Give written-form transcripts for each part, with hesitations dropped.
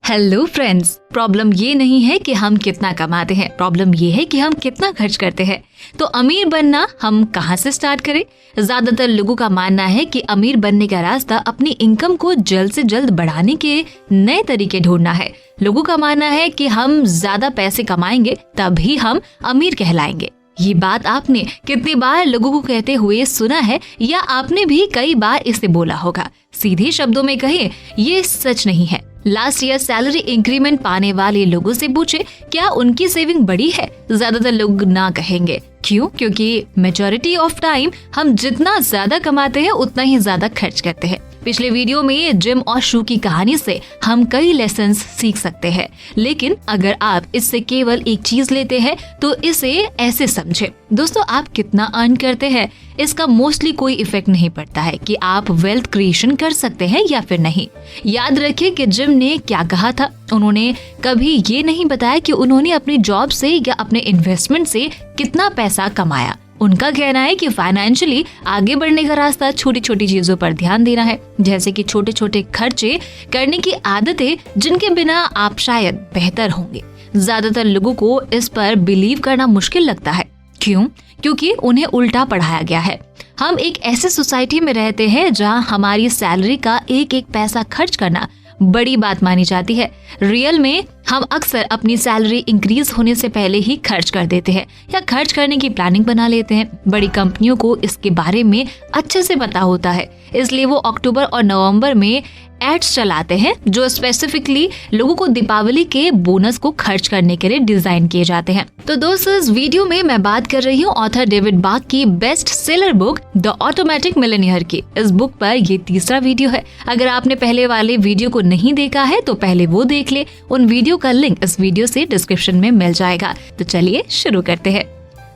Hello friends, problem ये नहीं है कि हम कितना कमाते हैं, प्रॉब्लम ये है कि हम कितना खर्च करते हैं। तो अमीर बनना हम कहाँ से स्टार्ट करें? ज्यादातर लोगों का मानना है कि अमीर बनने का रास्ता अपनी इनकम को जल्द से जल्द बढ़ाने के नए तरीके ढूंढना है। लोगों का मानना है कि हम ज्यादा पैसे कमाएंगे तभी हम अमीर कहलाएंगे। ये बात आपने कितनी बार लोगों को कहते हुए सुना है, या आपने भी कई बार इसे बोला होगा। सीधे शब्दों में कहें, ये सच नहीं है। लास्ट ईयर सैलरी इंक्रीमेंट पाने वाले लोगों से पूछे क्या उनकी सेविंग बढ़ी है, ज्यादातर लोग ना कहेंगे। क्यों? क्योंकि मेजॉरिटी ऑफ टाइम हम जितना ज्यादा कमाते हैं उतना ही ज्यादा खर्च करते हैं। पिछले वीडियो में जिम और शू की कहानी से हम कई लेसन्स सीख सकते हैं, लेकिन अगर आप इससे केवल एक चीज लेते हैं तो इसे ऐसे समझे। दोस्तों, आप कितना अर्न करते हैं इसका मोस्टली कोई इफेक्ट नहीं पड़ता है कि आप वेल्थ क्रिएशन कर सकते हैं या फिर नहीं। याद रखिए कि जिम ने क्या कहा था। उन्होंने कभी ये नहीं बताया कि उन्होंने अपनी जॉब से या अपने इन्वेस्टमेंट से कितना पैसा कमाया। उनका कहना है कि फाइनेंशियली आगे बढ़ने का रास्ता छोटी छोटी चीजों पर ध्यान देना है, जैसे कि छोटे छोटे खर्चे करने की आदतें जिनके बिना आप शायद बेहतर होंगे। ज्यादातर लोगों को इस पर बिलीव करना मुश्किल लगता है। क्यों? क्योंकि उन्हें उल्टा पढ़ाया गया है। हम एक ऐसे सोसाइटी में रहते हैं जहां हमारी सैलरी का एक एक पैसा खर्च करना बड़ी बात मानी जाती है। रियल में हम अक्सर अपनी सैलरी इंक्रीज होने से पहले ही खर्च कर देते हैं या खर्च करने की प्लानिंग बना लेते हैं। बड़ी कंपनियों को इसके बारे में अच्छे से पता होता है, इसलिए वो अक्टूबर और नवंबर में एड्स चलाते हैं जो स्पेसिफिकली लोगों को दीपावली के बोनस को खर्च करने के लिए डिजाइन किए जाते हैं। तो दोस्तों, इस वीडियो में मैं बात कर रही हूँ ऑथर डेविड बाक की best seller book the automatic millionaire की। इस बुक पर ये तीसरा वीडियो है। अगर आपने पहले वाले वीडियो को नहीं देखा है तो पहले वो देख ले। उन वीडियो का लिंक इस वीडियो से डिस्क्रिप्शन में मिल जाएगा। तो चलिए शुरू करते हैं।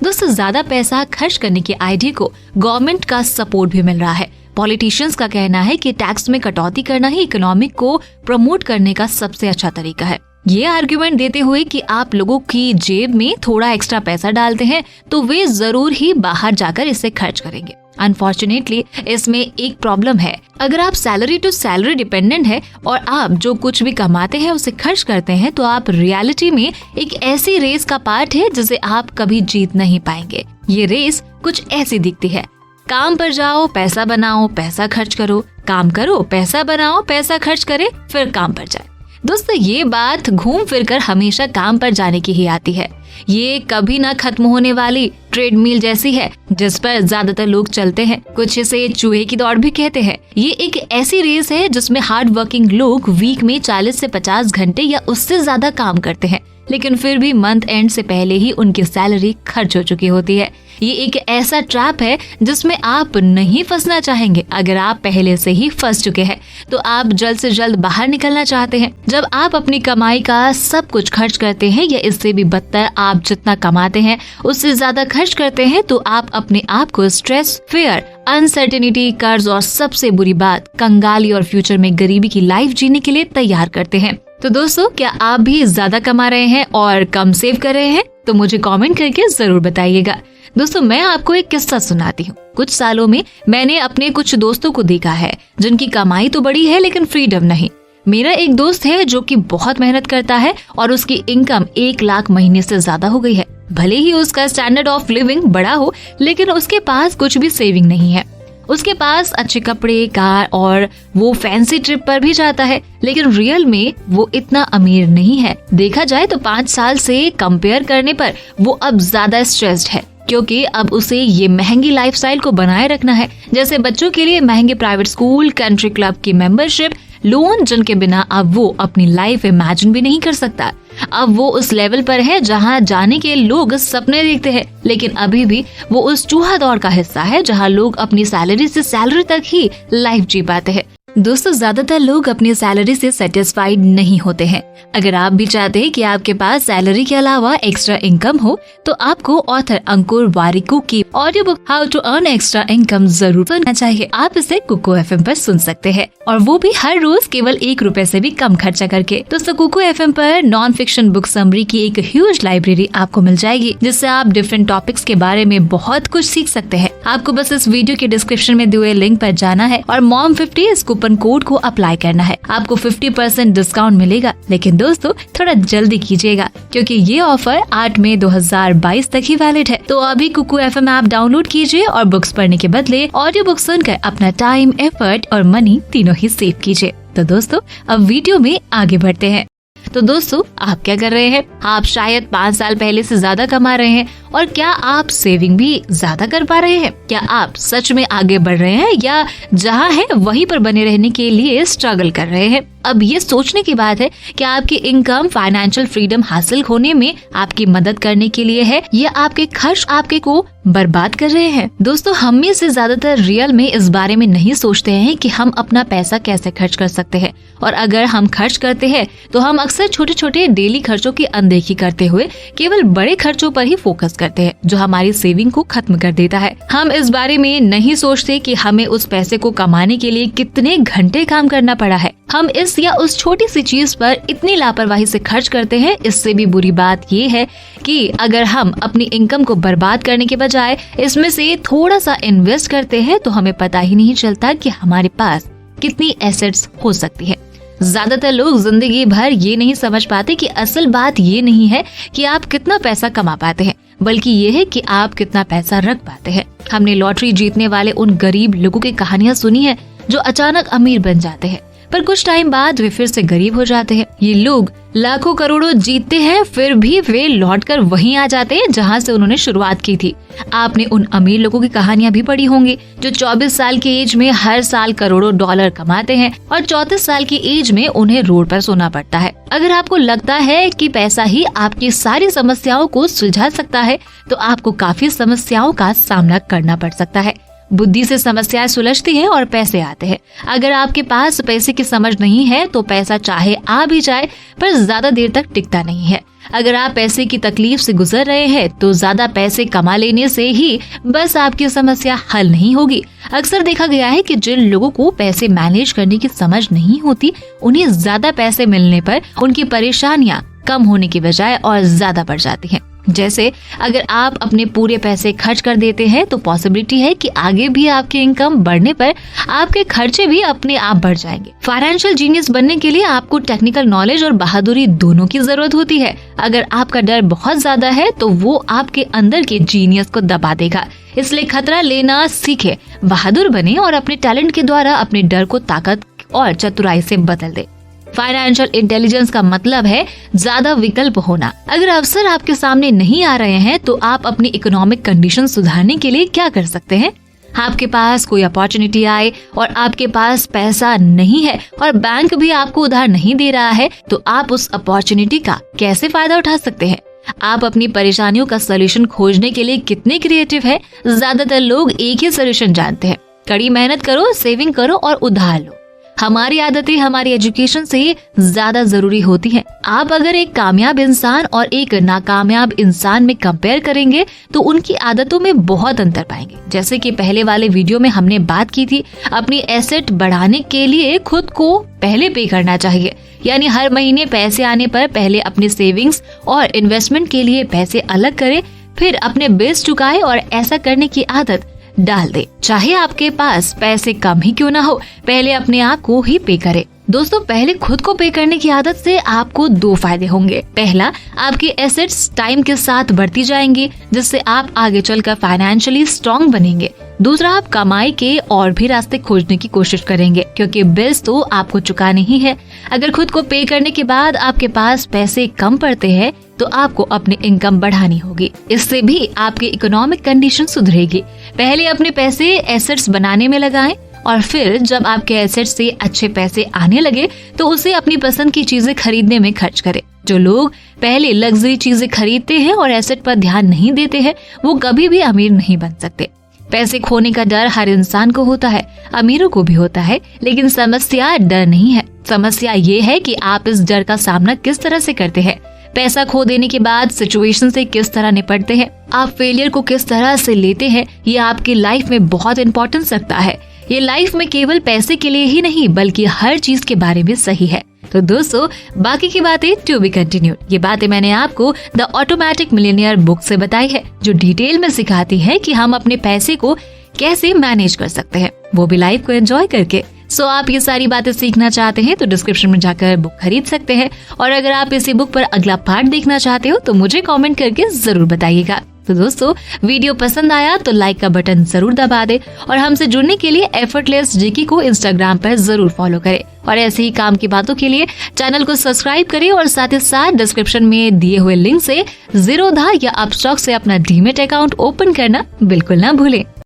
दोस्तों, ज्यादा पैसा खर्च करने के आइडिया को गवर्नमेंट का सपोर्ट भी मिल रहा है। पॉलिटिशियंस का कहना है कि टैक्स में कटौती करना ही इकोनॉमिक को प्रमोट करने का सबसे अच्छा तरीका है। ये आर्गुमेंट देते हुए कि आप लोगों की जेब में थोड़ा एक्स्ट्रा पैसा डालते हैं तो वे जरूर ही बाहर जाकर इसे खर्च करेंगे। अनफॉर्चुनेटली इसमें एक प्रॉब्लम है। अगर आप सैलरी टू सैलरी डिपेंडेंट है और आप जो कुछ भी कमाते हैं उसे खर्च करते हैं तो आप रियलिटी में एक ऐसी रेस का पार्ट है जिसे आप कभी जीत नहीं पाएंगे। ये रेस कुछ ऐसी दिखती है। काम पर जाओ, पैसा बनाओ, पैसा खर्च करो, काम करो, पैसा बनाओ, पैसा खर्च करे, फिर काम पर जाए। दोस्तों, ये बात घूम फिरकर हमेशा काम पर जाने की ही आती है। ये कभी ना खत्म होने वाली ट्रेडमिल जैसी है जिस पर ज्यादातर लोग चलते हैं। कुछ इसे चूहे की दौड़ भी कहते हैं। ये एक ऐसी रेस है जिसमें हार्ड वर्किंग लोग वीक में 40 से 50 घंटे या उससे ज्यादा काम करते हैं, लेकिन फिर भी मंथ एंड से पहले ही उनकी सैलरी खर्च हो चुकी होती है। ये एक ऐसा ट्रैप है जिसमें आप नहीं फंसना चाहेंगे। अगर आप पहले से ही फंस चुके हैं तो आप जल्द से जल्द बाहर निकलना चाहते हैं। जब आप अपनी कमाई का सब कुछ खर्च करते हैं या इससे भी बदतर आप जितना कमाते हैं उससे ज्यादा खर्च करते हैं तो आप अपने आप को स्ट्रेस, फियर, अनसर्टेनिटी, कर्ज और सबसे बुरी बात कंगाली और फ्यूचर में गरीबी की लाइफ जीने के लिए तैयार करते हैं। तो दोस्तों, क्या आप भी ज्यादा कमा रहे हैं और कम सेव कर रहे हैं? तो मुझे कमेंट करके जरूर बताइएगा। दोस्तों, मैं आपको एक किस्सा सुनाती हूँ। कुछ सालों में मैंने अपने कुछ दोस्तों को देखा है जिनकी कमाई तो बड़ी है लेकिन फ्रीडम नहीं। मेरा एक दोस्त है जो कि बहुत मेहनत करता है और उसकी इनकम 1 लाख महीने से ज्यादा हो गई है। भले ही उसका स्टैंडर्ड ऑफ लिविंग बड़ा हो लेकिन उसके पास कुछ भी सेविंग नहीं है। उसके पास अच्छे कपड़े, कार और वो फैंसी ट्रिप पर भी जाता है, लेकिन रियल में वो इतना अमीर नहीं है। देखा जाए तो 5 साल से कंपेयर करने पर वो अब ज्यादा स्ट्रेस्ड है क्योंकि अब उसे ये महंगी लाइफस्टाइल को बनाए रखना है, जैसे बच्चों के लिए महंगे प्राइवेट स्कूल, कंट्री क्लब की मेंबरशिप, लोन जिनके बिना अब वो अपनी लाइफ इमेजिन भी नहीं कर सकता। अब वो उस लेवल पर है जहां जाने के लोग सपने देखते हैं, लेकिन अभी भी वो उस चूहा दौड़ का हिस्सा है जहां लोग अपनी सैलरी से सैलरी तक ही लाइफ जी पाते हैं। दोस्तों, ज्यादातर लोग अपनी सैलरी से सेटिस्फाइड नहीं होते हैं। अगर आप भी चाहते हैं कि आपके पास सैलरी के अलावा एक्स्ट्रा इनकम हो तो आपको ऑथर अंकुर वारिकू की audio book how to earn extra income जरूर सुनना चाहिए। आप इसे कुको FM पर सुन सकते हैं और वो भी हर रोज केवल 1 रुपए से भी कम खर्चा करके। दोस्तों, कुको FM पर नॉन फिक्शन बुक समरी की एक ह्यूज लाइब्रेरी आपको मिल जाएगी जिससे आप डिफरेंट टॉपिक्स के बारे में बहुत कुछ सीख सकते हैं। आपको बस इस वीडियो के डिस्क्रिप्शन में दिए लिंक पर जाना है और मॉम 50 इस कूपन कूपन कोड को अप्लाई करना है। आपको 50% डिस्काउंट मिलेगा, लेकिन दोस्तों थोड़ा जल्दी कीजिएगा क्योंकि ये ऑफर 8 मई 2022 तक ही वैलिड है। तो अभी कुकू FM ऐप डाउनलोड कीजिए और बुक्स पढ़ने के बदले ऑडियो बुक सुनकर अपना टाइम, एफर्ट और मनी तीनों ही सेव कीजिए। तो दोस्तों अब वीडियो में आगे बढ़ते हैं। तो दोस्तों आप क्या कर रहे हैं? आप शायद 5 साल पहले से ज्यादा कमा रहे हैं और क्या आप सेविंग भी ज्यादा कर पा रहे हैं? क्या आप सच में आगे बढ़ रहे हैं या जहां है वहीं पर बने रहने के लिए स्ट्रगल कर रहे हैं? अब ये सोचने की बात है कि आपकी इनकम फाइनेंशियल फ्रीडम हासिल होने में आपकी मदद करने के लिए है या आपके खर्च आपके को बर्बाद कर रहे हैं। दोस्तों हम में से ज्यादातर रियल में इस बारे में नहीं सोचते हैं कि हम अपना पैसा कैसे खर्च कर सकते हैं, और अगर हम खर्च करते हैं तो हम अक्सर छोटे छोटे डेली खर्चों की अनदेखी करते हुए केवल बड़े खर्चों पर ही फोकस करते हैं जो हमारी सेविंग को खत्म कर देता है। हम इस बारे में नहीं सोचते कि हमें उस पैसे को कमाने के लिए कितने घंटे काम करना पड़ा है। हम इस या उस छोटी सी चीज पर इतनी लापरवाही से खर्च करते हैं। इससे भी बुरी बात ये है कि अगर हम अपनी इनकम को बर्बाद करने के बजाय इसमें से थोड़ा सा इन्वेस्ट करते हैं तो हमें पता ही नहीं चलता कि हमारे पास कितनी एसेट्स हो सकती है। ज्यादातर लोग जिंदगी भर ये नहीं समझ पाते कि असल बात ये नहीं है कि आप कितना पैसा कमा पाते हैं, बल्कि ये है कि आप कितना पैसा रख पाते हैं। हमने लॉटरी जीतने वाले उन गरीब लोगों की कहानियां सुनी है जो अचानक अमीर बन जाते हैं पर कुछ टाइम बाद वे फिर से गरीब हो जाते हैं। ये लोग लाखों करोड़ों जीतते हैं फिर भी वे लौटकर वहीं आ जाते हैं जहां से उन्होंने शुरुआत की थी। आपने उन अमीर लोगों की कहानियां भी पढ़ी होंगी जो 24 साल की एज में हर साल करोड़ों डॉलर कमाते हैं और 34 साल की एज में उन्हें रोड पर सोना पड़ता है। अगर आपको लगता है कि पैसा ही आपकी सारी समस्याओं को सुलझा सकता है तो आपको काफी समस्याओं का सामना करना पड़ सकता है। बुद्धि से समस्याएं सुलझती हैं और पैसे आते हैं। अगर आपके पास पैसे की समझ नहीं है तो पैसा चाहे आ भी जाए पर ज्यादा देर तक टिकता नहीं है। अगर आप पैसे की तकलीफ से गुजर रहे हैं तो ज्यादा पैसे कमा लेने से ही बस आपकी समस्या हल नहीं होगी। अक्सर देखा गया है कि जिन लोगों को पैसे मैनेज करने की समझ नहीं होती उन्हें ज्यादा पैसे मिलने पर उनकी परेशानियां कम होने की बजाय और ज्यादा बढ़ जाती हैं। जैसे अगर आप अपने पूरे पैसे खर्च कर देते हैं तो पॉसिबिलिटी है कि आगे भी आपकी इनकम बढ़ने पर आपके खर्चे भी अपने आप बढ़ जाएंगे। फाइनेंशियल जीनियस बनने के लिए आपको टेक्निकल नॉलेज और बहादुरी दोनों की जरूरत होती है। अगर आपका डर बहुत ज्यादा है तो वो आपके अंदर के जीनियस को दबा देगा। इसलिए खतरा लेना सीखे, बहादुर बने और अपने टैलेंट के द्वारा अपने डर को ताकत और चतुराई से बदल दे। फाइनेंशियल इंटेलिजेंस का मतलब है ज्यादा विकल्प होना। अगर अवसर आपके सामने नहीं आ रहे हैं तो आप अपनी इकोनॉमिक कंडीशन सुधारने के लिए क्या कर सकते हैं? आपके पास कोई अपॉर्चुनिटी आए और आपके पास पैसा नहीं है और बैंक भी आपको उधार नहीं दे रहा है तो आप उस अपॉर्चुनिटी का कैसे फायदा उठा सकते हैं? आप अपनी परेशानियों का सोल्यूशन खोजने के लिए कितने क्रिएटिव है? ज्यादातर लोग एक ही सोल्यूशन जानते हैं, कड़ी मेहनत करो, सेविंग करो और उधार लो। हमारी आदतें हमारी एजुकेशन से ज्यादा जरूरी होती हैं। आप अगर एक कामयाब इंसान और एक नाकामयाब इंसान में कंपेयर करेंगे तो उनकी आदतों में बहुत अंतर पाएंगे। जैसे कि पहले वाले वीडियो में हमने बात की थी, अपनी एसेट बढ़ाने के लिए खुद को पहले पे करना चाहिए, यानी हर महीने पैसे आने पर पहले अपने सेविंग्स और इन्वेस्टमेंट के लिए पैसे अलग करें, फिर अपने बिल्स चुकाए और ऐसा करने की आदत डाल दे। चाहे आपके पास पैसे कम ही क्यों ना हो, पहले अपने आप को ही पे करे। दोस्तों पहले खुद को पे करने की आदत से आपको 2 फायदे होंगे। पहला, आपकी एसेट्स टाइम के साथ बढ़ती जाएंगी जिससे आप आगे चलकर फाइनेंशियली स्ट्रॉन्ग बनेंगे। दूसरा, आप कमाई के और भी रास्ते खोजने की कोशिश करेंगे क्योंकि बिल्स तो आपको चुकाने ही है। अगर खुद को पे करने के बाद आपके पास पैसे कम पड़ते हैं तो आपको अपनी इनकम बढ़ानी होगी। इससे भी आपकी इकोनॉमिक कंडीशन सुधरेगी। पहले अपने पैसे एसेट्स बनाने में लगाएं और फिर जब आपके एसेट्स से अच्छे पैसे आने लगे तो उसे अपनी पसंद की चीजें खरीदने में खर्च करें। जो लोग पहले लग्जरी चीजें खरीदते हैं और एसेट पर ध्यान नहीं देते हैं वो कभी भी अमीर नहीं बन सकते। पैसे खोने का डर हर इंसान को होता है, अमीरों को भी होता है, लेकिन समस्या डर नहीं है। समस्या ये है कि आप इस डर का सामना किस तरह से करते हैं। पैसा खो देने के बाद सिचुएशन से किस तरह निपटते हैं, आप फेलियर को किस तरह से लेते हैं, ये आपकी लाइफ में बहुत इम्पोर्टेंस रखता है। ये लाइफ में केवल पैसे के लिए ही नहीं बल्कि हर चीज के बारे में सही है। तो दोस्तों बाकी की बातें टू बी कंटिन्यूड। ये बातें मैंने आपको द ऑटोमेटिक मिलियनियर बुक से बताई है जो डिटेल में सिखाती है कि हम अपने पैसे को कैसे मैनेज कर सकते हैं, वो भी लाइफ को एंजॉय करके। सो आप ये सारी बातें सीखना चाहते हैं तो डिस्क्रिप्शन में जाकर बुक खरीद सकते हैं। और अगर आप इसी बुक पर अगला पार्ट देखना चाहते हो तो मुझे कमेंट करके जरूर बताइएगा। तो दोस्तों, वीडियो पसंद आया तो लाइक का बटन जरूर दबा दे और हमसे जुड़ने के लिए एफर्टलेस जीके को इंस्टाग्राम पर जरूर फॉलो करें। और ऐसे ही काम की बातों के लिए चैनल को सब्सक्राइब करें और साथ ही साथ डिस्क्रिप्शन में दिए हुए लिंक से ज़ीरोधा या अपस्टॉक से अपना डीमेट अकाउंट ओपन करना बिल्कुल ना भूलें।